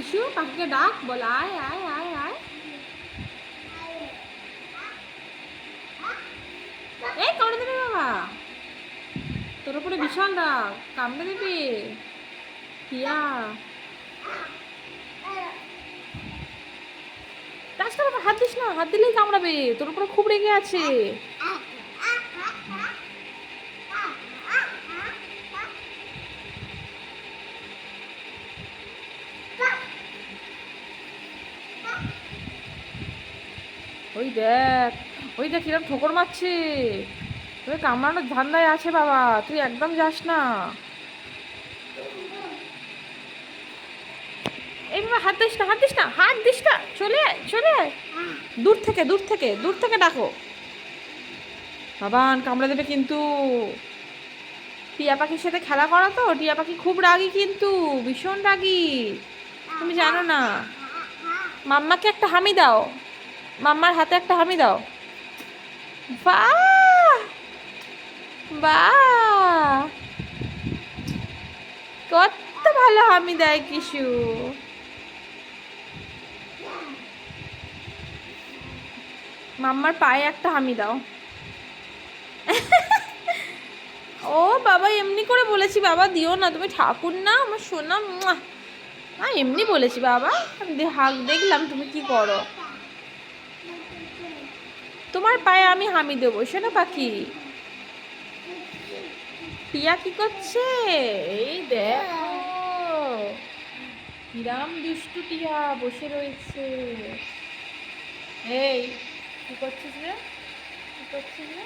কিছু পাখিকে ডাক, বল আয় আয় আয় আয়। এই কামড়ে দেবে বাবা, তোর উপরে বিশাল রাগ, কামড়ে দেবে। টিয়া রাস্তা বাবা, হাত দিস না, হাত দিলেই কামড়াবে, তোর উপরে খুব রেগে আছে। ওই দেখ, ওই দেখ কিরম ঠোকর মারছে। তুই কামড়ানোর ধান্দায় আছে বাবা, তুই একদম যাস না। এই বাবা হাত দিস না, হাত দিস না, হাত দিস না, চলে আয়, চলে আয়। দূর থেকে দূর থেকে দূর থেকে ডাকো। বাবান কামড়ে দেবে কিন্তু। টিয়া পাখির সাথে খেলা করা তো, টিয়া পাখি খুব রাগী কিন্তু, ভীষণ রাগী, তুমি জানো না। মাম্মাকে একটা হামি দাও, মাম্মার হাতে একটা হামি দাও। বাহ বাহ, কত ভালো হামি দেয় কিশু। মাম্মার পায়ে একটা হামি দাও। ও বাবা, এমনি করে বলেছি বাবা, দিও না, তুমি ঠাকুর না আমার সোনা। এমনি বলেছি বাবা, হাক দেখলাম তুমি কি করো। তোমার পায়ে আমি হামি দেবো সোনা পাখি। টিয়া কি করছে? এই দেখো কিরাম দুষ্টু টিয়া বসে রয়েছে। এই কি করছিস রে, কি করছিস রে?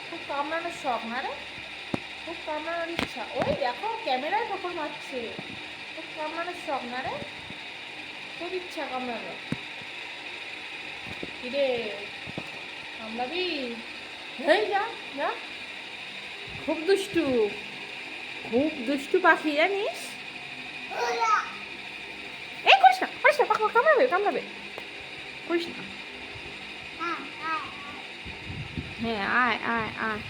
খুব কামড়ানোর শখ না রে, খুব কামড়ানোর ইচ্ছা। ওই দেখো ক্যামেরায় ঠোকর মারছে, খুব কামড়ানোর শখ না রে, খুব ইচ্ছা কামড়ানো। কিরে কামড়াবি? হেই যা যা, খুব দুষ্টু, খুব দুষ্টু পাখি জানিস। এই করিস না, করিস না, পাখা কামড়াবে কামড়াবে, করিস না। হ্যাঁ আয় আয় আয়।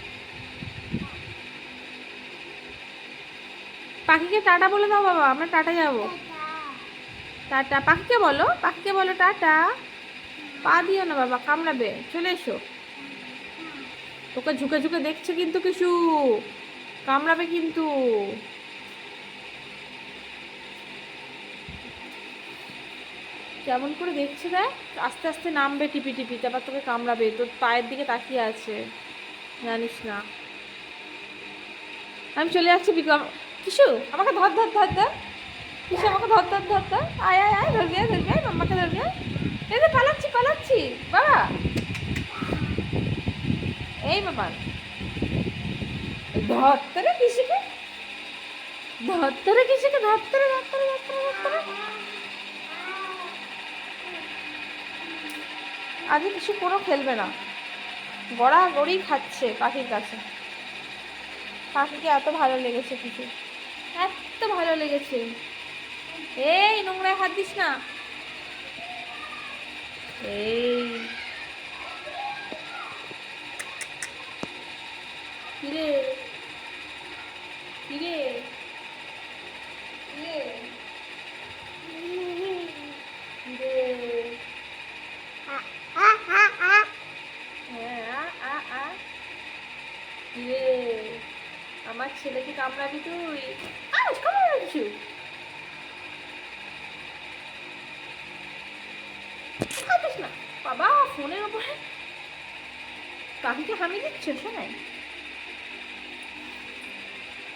পাখিকে টাটা বলে দাও বাবা, আমরা টাটা যাবো। টাটা পাখিকে বলো, পাখিকে বলো টাটা। পা দিও না বাবা, কামড়াবে, চলে এসো। তোকে ঝুঁকে ঝুঁকে দেখছে কিন্তু কিছু, কামড়াবে কিন্তু। কেমন করে দেখছে দেখ, আস্তে আস্তে নামবে টিপি টিপি, তারপর তোকে কামড়াবে, তোর পায়ের দিকে তাকিয়ে আছে, জানিস না। আমি চলে যাচ্ছি বিক্রম। কিশু আমাকে ধর ধর ধর ধর, কিশু আমাকে ধর ধর ধর ধর, আয় আয় আয়, ধরবি আয়, ধরবি আয়, মাম্মাকে ধরবি আয়। এই যে পালাচ্ছি পালাচ্ছি বাবা। এই বাবা ধরতে রে কিসুকে, ধরতে রে কিসুকে, ধরতে রে ধরতে রে ধরতে রে ধরতে রে। আজকে কিছু কোনো খেলবে না, গড়াগড়ি খাচ্ছে পাখির কাছে। পাখিকে এত ভালো লেগেছে কিছু, এত ভালো লেগেছে। এই নোংরায় হাত দিস না। এই কিরে কিরে কিরে কিরে, হ্যাঁ কিরে, আমার ছেলেকে কামড়াবি তুই? কামড়াবি কিছু, খাইতিস না বাবা, ফোনের ওপরে পাখিকে হামি দিচ্ছে শোনাই।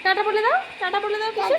টাটা বলে দাও, টাটা বলে দাও কিছু।